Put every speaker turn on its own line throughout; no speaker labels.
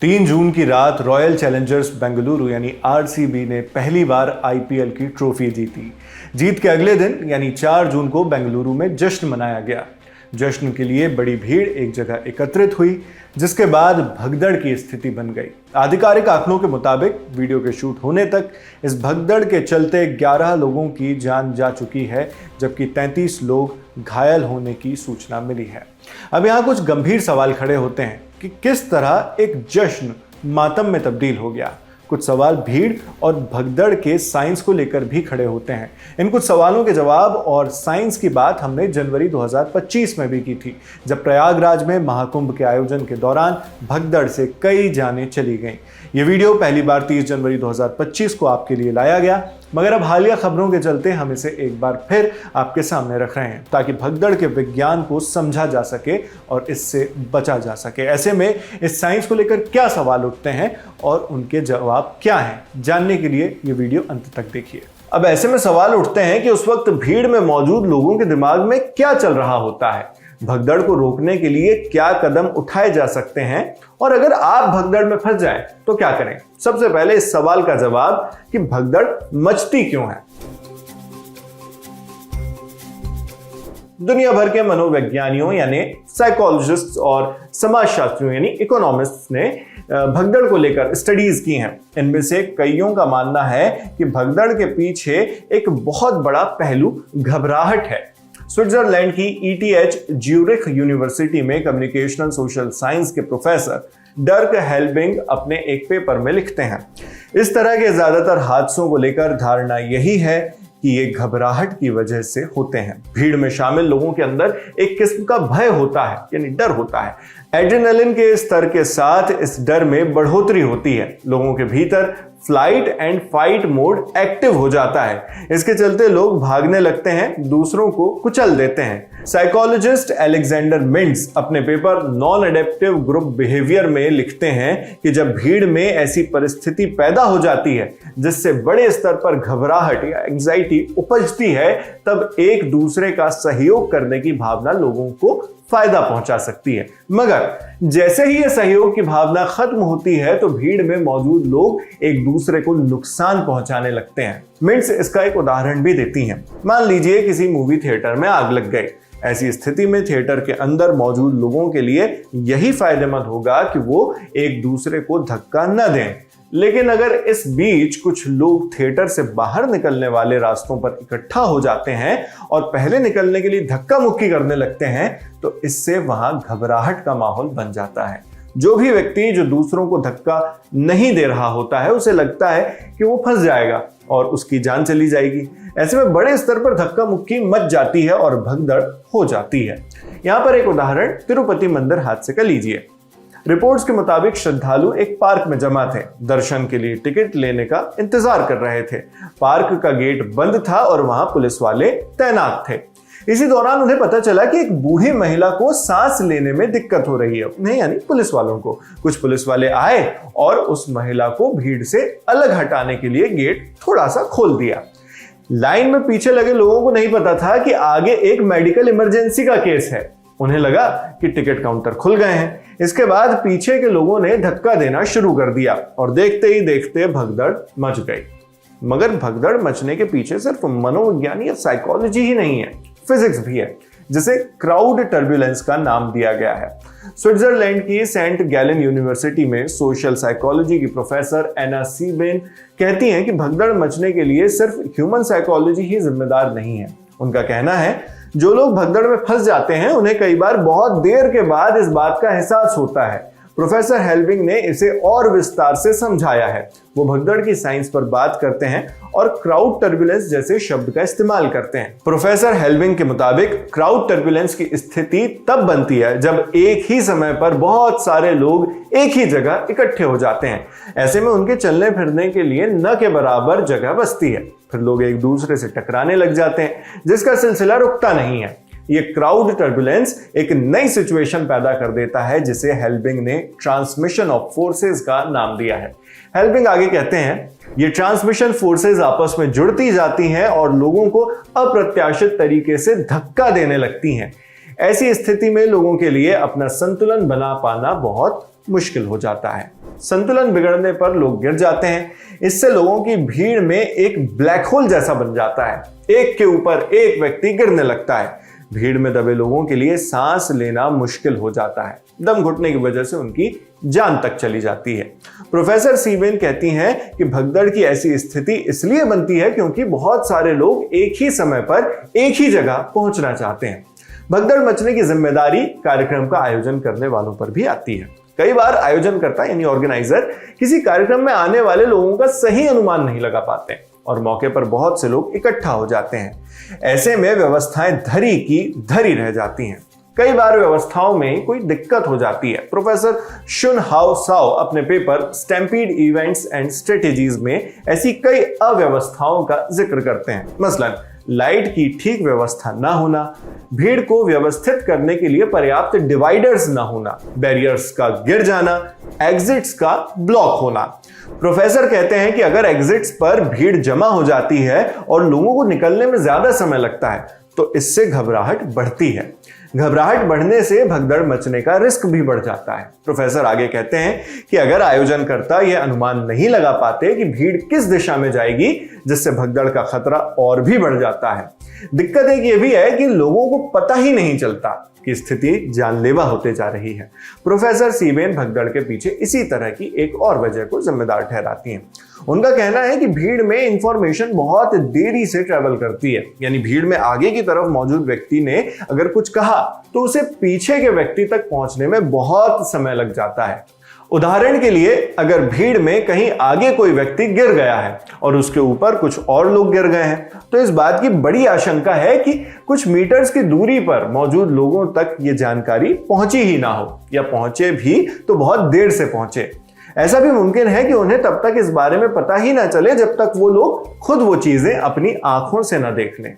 3 जून की रात royal Challengers Bengaluru यानी आरसीबी ने पहली बार आईपीएल की ट्रॉफी जीती। जीत के अगले दिन यानी 4 जून को बेंगलुरु में जश्न मनाया गया। जश्न के लिए बड़ी भीड़ एक जगह एकत्रित हुई, जिसके बाद भगदड़ की स्थिति बन गई। आधिकारिक आंकड़ों के मुताबिक वीडियो के शूट होने तक इस भगदड़ के चलते 11 लोगों की जान जा चुकी है, जबकि 33 लोग घायल होने की सूचना मिली है। अब यहाँ कुछ गंभीर सवाल खड़े होते हैं कि किस तरह एक जश्न मातम में तब्दील हो गया। कुछ सवाल भीड़ और भगदड़ के साइंस को लेकर भी खड़े होते हैं। इन कुछ सवालों के जवाब और साइंस की बात हमने जनवरी 2025 में भी की थी, जब प्रयागराज में महाकुंभ के आयोजन के दौरान भगदड़ से कई जानें चली गईं। ये वीडियो पहली बार 30 जनवरी 2025 को आपके लिए लाया गया, मगर अब हालिया खबरों के चलते हम इसे एक बार फिर आपके सामने रख रहे हैं, ताकि भगदड़ के विज्ञान को समझा जा सके और इससे बचा जा सके। ऐसे में इस साइंस को लेकर क्या सवाल उठते हैं और उनके जवाब क्या हैं, जानने के लिए ये वीडियो अंत तक देखिए। अब ऐसे में सवाल उठते हैं कि उस वक्त भीड़ में मौजूद लोगों के दिमाग में क्या चल रहा होता है, भगदड़ को रोकने के लिए क्या कदम उठाए जा सकते हैं, और अगर आप भगदड़ में फंस जाएं तो क्या करें। सबसे पहले इस सवाल का जवाब कि भगदड़ मचती क्यों है। दुनिया भर के मनोवैज्ञानिकों यानी साइकोलॉजिस्ट्स और समाजशास्त्रियों यानी इकोनॉमिस्ट्स ने भगदड़ को लेकर स्टडीज की हैं। इनमें से कईयों का मानना है कि भगदड़ के पीछे एक बहुत बड़ा पहलू घबराहट है। स्विट्जरलैंड की ईटीएच ज्यूरिख यूनिवर्सिटी में कम्युनिकेशनल सोशल साइंस के प्रोफेसर डर्क हेल्बिंग अपने एक पेपर में लिखते हैं, इस तरह के ज्यादातर हादसों को लेकर धारणा यही है कि ये घबराहट की वजह से होते हैं। भीड़ में शामिल लोगों के अंदर एक किस्म का भय होता है, यानी डर होता है। एड्रेनलिन के स्तर के साथ इस डर में बढ़ोतरी होती है। लोगों के भीतर flight and fight mode active हो जाता है। इसके चलते लोग भागने लगते हैं, दूसरों को कुचल देते हैं। साइकोलॉजिस्ट अलेक्जेंडर मिंट्स अपने paper non adaptive group behaviour में लिखते हैं कि जब भीड़ में ऐसी परिस्थिति पैदा हो जाती है जिससे बड़े स्तर पर घबराहट या एंजाइटी उपजती है, तब एक दूसरे का सहयोग करने की भावना लोगों को फायदा पहुंचा सकती है। मगर जैसे ही यह सहयोग की भावना खत्म होती है तो भीड़ में मौजूद लोग एक दूसरे को नुकसान पहुंचाने लगते हैं। मिंट्स इसका एक उदाहरण भी देती हैं। मान लीजिए किसी मूवी थिएटर में आग लग गई। ऐसी स्थिति में थिएटर के अंदर मौजूद लोगों के लिए यही फायदेमंद होगा कि वो एक दूसरे को धक्का न दें। लेकिन अगर इस बीच कुछ लोग थिएटर से बाहर निकलने वाले रास्तों पर इकट्ठा हो जाते हैं और पहले निकलने के लिए धक्का मुक्की करने लगते हैं, तो इससे वहां घबराहट का माहौल बन जाता है। जो भी व्यक्ति जो दूसरों को धक्का नहीं दे रहा होता है, उसे लगता है कि वो फंस जाएगा और उसकी जान चली जाएगी। ऐसे में बड़े स्तर पर धक्का मुक्की मच जाती है और भगदड़ हो जाती है। यहां पर एक उदाहरण तिरुपति मंदिर हादसे का लीजिए। रिपोर्ट्स के मुताबिक श्रद्धालु एक पार्क में जमा थे, दर्शन के लिए टिकट लेने का इंतजार कर रहे थे। पार्क का गेट बंद था और वहां पुलिस वाले तैनात थे। इसी दौरान उन्हें पता चला कि एक बूढ़ी महिला को सांस लेने में दिक्कत हो रही है, उन्हें यानी पुलिस वालों को। कुछ पुलिस वाले आए और उस महिला को भीड़ से अलग हटाने के लिए गेट थोड़ा सा खोल दिया। लाइन में पीछे लगे लोगों को नहीं पता था कि आगे एक मेडिकल इमरजेंसी का केस है। उन्हें लगा कि टिकट काउंटर खुल गए हैं। इसके बाद पीछे के लोगों ने धक्का देना शुरू कर दिया और देखते ही देखते भगदड़ मच गई। मगर भगदड़ मचने के पीछे सिर्फ मनोविज्ञान या साइकोलॉजी ही नहीं है, फिजिक्स भी है, जिसे क्राउड टर्बुलेंस का नाम दिया गया है। स्विट्जरलैंड की सेंट गैलन यूनिवर्सिटी में सोशल साइकोलॉजी की प्रोफेसर एना सीबेन कहती हैं कि भगदड़ मचने के लिए सिर्फ ह्यूमन साइकोलॉजी ही जिम्मेदार नहीं है। उनका कहना है जो लोग भगदड़ में फंस जाते हैं उन्हें कई बार बहुत देर के बाद इस बात का एहसास होता है। प्रोफेसर हेल्बिंग ने इसे और विस्तार से समझाया है। वो भगदड़ की साइंस पर बात करते हैं और क्राउड टर्बुलेंस जैसे शब्द का इस्तेमाल करते हैं। प्रोफेसर हेल्बिंग के मुताबिक क्राउड टर्बुलेंस की स्थिति तब बनती है जब एक ही समय पर बहुत सारे लोग एक ही जगह इकट्ठे हो जाते हैं। ऐसे में उनके चलने फिरने के लिए न के बराबर जगह बचती है। फिर लोग एक दूसरे से टकराने लग जाते हैं, जिसका सिलसिला रुकता नहीं है। ये क्राउड टर्बुलेंस एक नई सिचुएशन पैदा कर देता है, जिसे हेल्बिंग ने ट्रांसमिशन ऑफ फोर्सेस का नाम दिया है। हेल्बिंग आगे कहते हैं, ये ट्रांसमिशन फोर्सेस आपस में जुड़ती जाती हैं और लोगों को अप्रत्याशित तरीके से धक्का देने लगती हैं। ऐसी स्थिति में लोगों के लिए अपना संतुलन बना पाना बहुत मुश्किल हो जाता है। संतुलन बिगड़ने पर लोग गिर जाते हैं। इससे लोगों की भीड़ में एक ब्लैक होल जैसा बन जाता है, एक के ऊपर एक व्यक्ति गिरने लगता है। भीड़ में दबे लोगों के लिए सांस लेना मुश्किल हो जाता है, दम घुटने की वजह से उनकी जान तक चली जाती है। प्रोफेसर सीबेन कहती हैं कि भगदड़ की ऐसी स्थिति इसलिए बनती है क्योंकि बहुत सारे लोग एक ही समय पर एक ही जगह पहुंचना चाहते हैं। भगदड़ मचने की जिम्मेदारी कार्यक्रम का आयोजन करने वालों पर भी आती है। कई बार आयोजनकर्ता यानी ऑर्गेनाइजर किसी कार्यक्रम में आने वाले लोगों का सही अनुमान नहीं लगा पाते और मौके पर बहुत से लोग इकट्ठा हो जाते हैं। ऐसे में व्यवस्थाएं धरी की धरी रह जाती हैं। कई बार व्यवस्थाओं में कोई दिक्कत हो जाती है। प्रोफेसर शुन हाउ साओ अपने paper stampede events and strategies में ऐसी कई अव्यवस्थाओं का जिक्र करते हैं। मसलन लाइट की ठीक व्यवस्था ना होना, भीड़ को व्यवस्थित करने के लिए पर्याप्त डिवाइडर्स ना होना, बैरियर्स का गिर जाना, एग्जिट्स का ब्लॉक होना। प्रोफेसर कहते हैं कि अगर एग्जिट्स पर भीड़ जमा हो जाती है और लोगों को निकलने में ज्यादा समय लगता है तो इससे घबराहट बढ़ती है। घबराहट बढ़ने से भगदड़ मचने का रिस्क भी बढ़ जाता है। प्रोफेसर आगे कहते हैं कि अगर आयोजनकर्ता यह अनुमान नहीं लगा पाते कि भीड़ किस दिशा में जाएगी, जिससे भगदड़ का खतरा और भी बढ़ जाता है। दिक्कत एक ये भी है कि लोगों को पता ही नहीं चलता कि स्थिति जानलेवा होते जा रही है। प्रोफेसर सीबेन भगदड़ के पीछे इसी तरह की एक और वजह को जिम्मेदार ठहराती हैं। उनका कहना है कि भीड़ में इंफॉर्मेशन बहुत देरी से ट्रेवल करती है, यानी भीड़ में आगे की तरफ मौजूद व्यक्ति ने अगर कुछ कहा तो उसे पीछे के व्यक्ति तक पहुंचने में बहुत समय लग जाता है। उदाहरण के लिए अगर भीड़ में कहीं आगे कोई व्यक्ति गिर गया है और उसके ऊपर कुछ और लोग गिर गए हैं तो इस बात की बड़ी आशंका है कि कुछ मीटर्स की दूरी पर मौजूद लोगों तक ये जानकारी पहुंची ही ना हो, या पहुंचे भी तो बहुत देर से पहुंचे। ऐसा भी मुमकिन है कि उन्हें तब तक इस बारे में पता ही ना चले जब तक वो लोग खुद वो चीजें अपनी आंखों से ना देख लें।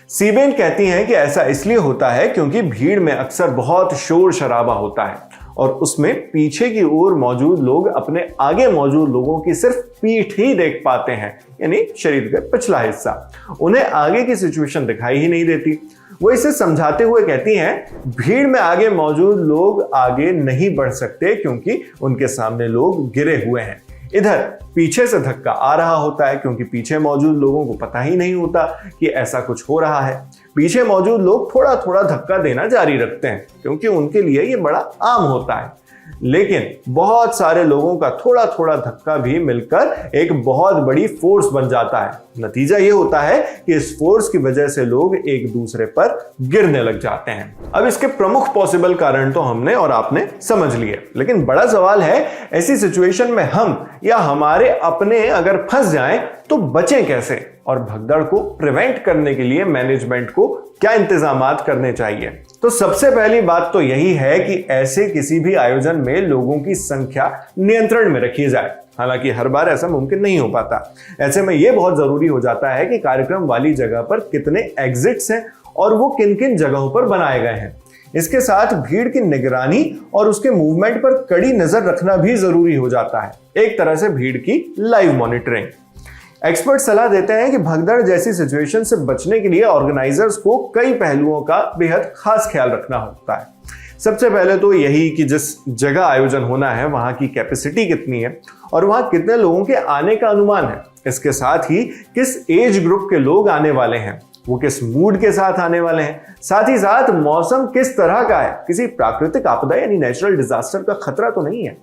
सीबेन कहती हैं कि ऐसा इसलिए होता है क्योंकि भीड़ में अक्सर बहुत शोर शराबा होता है और उसमें पीछे की ओर मौजूद लोग अपने आगे मौजूद लोगों की सिर्फ पीठ ही देख पाते हैं, यानी शरीर का पिछला हिस्सा। उन्हें आगे की सिचुएशन दिखाई ही नहीं देती। वो इसे समझाते हुए कहती हैं, भीड़ में आगे मौजूद लोग आगे नहीं बढ़ सकते क्योंकि उनके सामने लोग गिरे हुए हैं। इधर पीछे से धक्का आ रहा होता है क्योंकि पीछे मौजूद लोगों को पता ही नहीं होता कि ऐसा कुछ हो रहा है। पीछे मौजूद लोग थोड़ा थोड़ा धक्का देना जारी रखते हैं क्योंकि उनके लिए ये बड़ा आम होता है। लेकिन बहुत सारे लोगों का थोड़ा थोड़ा धक्का भी मिलकर एक बहुत बड़ी फोर्स बन जाता है। नतीजा ये होता है कि इस फोर्स की वजह से लोग एक दूसरे पर गिरने लग जाते हैं। अब इसके प्रमुख पॉसिबल कारण तो हमने और आपने समझ लिए, लेकिन बड़ा सवाल है ऐसी सिचुएशन में हम या हमारे अपने अगर फंस जाएं तो बचें कैसे, और भगदड़ को प्रिवेंट करने के लिए मैनेजमेंट को क्या इंतजामात करने चाहिए। तो सबसे पहली बात तो यही है कि ऐसे किसी भी आयोजन में लोगों की संख्या नियंत्रण में रखी जाए। हालांकि हर बार ऐसा मुमकिन नहीं हो पाता। ऐसे में यह बहुत जरूरी हो जाता है कि कार्यक्रम वाली जगह पर कितने एग्जिट्स हैं और वो किन किन जगहों पर बनाए गए हैं। इसके साथ भीड़ की निगरानी और उसके मूवमेंट पर कड़ी नजर रखना भी जरूरी हो जाता है, एक तरह से भीड़ की लाइव मॉनिटरिंग। एक्सपर्ट सलाह देते हैं कि भगदड़ जैसी सिचुएशन से बचने के लिए ऑर्गेनाइजर्स को कई पहलुओं का बेहद खास ख्याल रखना होता है। सबसे पहले तो यही कि जिस जगह आयोजन होना है वहां की कैपेसिटी कितनी है और वहां कितने लोगों के आने का अनुमान है। इसके साथ ही किस एज ग्रुप के लोग आने वाले हैं, वो किस मूड के साथ आने वाले हैं, साथ ही साथ मौसम किस तरह का है, किसी प्राकृतिक आपदा यानी नेचुरल डिजास्टर का खतरा तो नहीं है,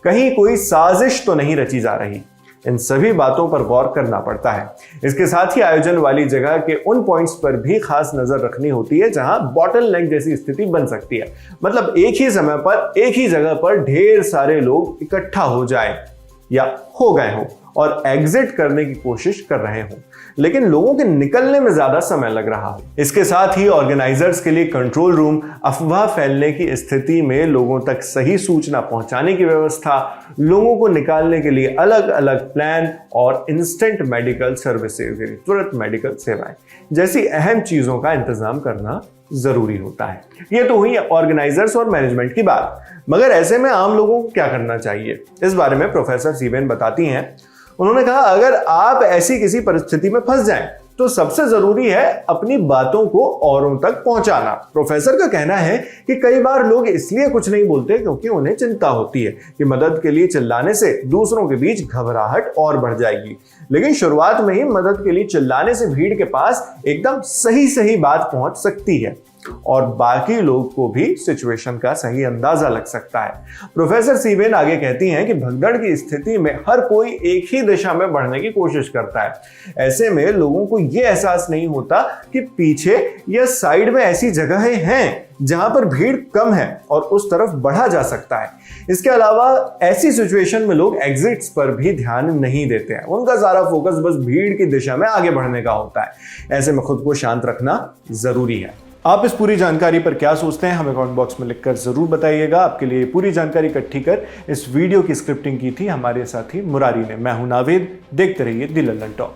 कहीं कोई साजिश तो नहीं रची जा रही। इन सभी बातों पर गौर करना पड़ता है। इसके साथ ही आयोजन वाली जगह के उन पॉइंट्स पर भी खास नजर रखनी होती है जहां बॉटल नेक जैसी स्थिति बन सकती है, मतलब एक ही समय पर एक ही जगह पर ढेर सारे लोग इकट्ठा हो जाए या हो गए हों और एग्जिट करने की कोशिश कर रहे हों, लेकिन लोगों के निकलने में ज्यादा समय लग रहा हो। इसके साथ ही ऑर्गेनाइजर्स के लिए कंट्रोल रूम, अफवाह फैलने की स्थिति में लोगों तक सही सूचना पहुंचाने की व्यवस्था, लोगों को निकालने के लिए अलग अलग प्लान और इंस्टेंट मेडिकल सर्विसेज यानी तुरंत मेडिकल सेवाएं जैसी अहम चीजों का इंतजाम करना जरूरी होता है। ये तो हुई ऑर्गेनाइजर्स और मैनेजमेंट की बात, मगर ऐसे में आम लोगों को क्या करना चाहिए, इस बारे में प्रोफेसर सीबेन बताती हैं। उन्होंने कहा, अगर आप ऐसी किसी परिस्थिति में फंस जाएं तो सबसे जरूरी है अपनी बातों को औरों तक पहुंचाना। प्रोफेसर का कहना है कि कई बार लोग इसलिए कुछ नहीं बोलते क्योंकि उन्हें चिंता होती है कि मदद के लिए चिल्लाने से दूसरों के बीच घबराहट और बढ़ जाएगी। लेकिन शुरुआत में ही मदद के लिए चिल्लाने से भीड़ के पास एकदम सही बात पहुंच सकती है और बाकी लोग को भी सिचुएशन का सही अंदाजा लग सकता है। प्रोफेसर सीबेन आगे कहती हैं कि भगदड़ की स्थिति में हर कोई एक ही दिशा में बढ़ने की कोशिश करता है। ऐसे में लोगों को यह एहसास नहीं होता कि पीछे या साइड में ऐसी जगहें हैं जहां पर भीड़ कम है और उस तरफ बढ़ा जा सकता है। इसके अलावा ऐसी सिचुएशन में लोग एग्जिट्स पर भी ध्यान नहीं देते हैं। उनका सारा फोकस बस भीड़ की दिशा में आगे बढ़ने का होता है। ऐसे में खुद को शांत रखना जरूरी है। आप इस पूरी जानकारी पर क्या सोचते हैं हमें कमेंट बॉक्स में लिखकर जरूर बताइएगा। आपके लिए पूरी जानकारी इकट्ठी कर इस वीडियो की स्क्रिप्टिंग की थी हमारे साथी मुरारी ने। मैं हूं नावेद, देखते रहिए दी लंदन टॉक।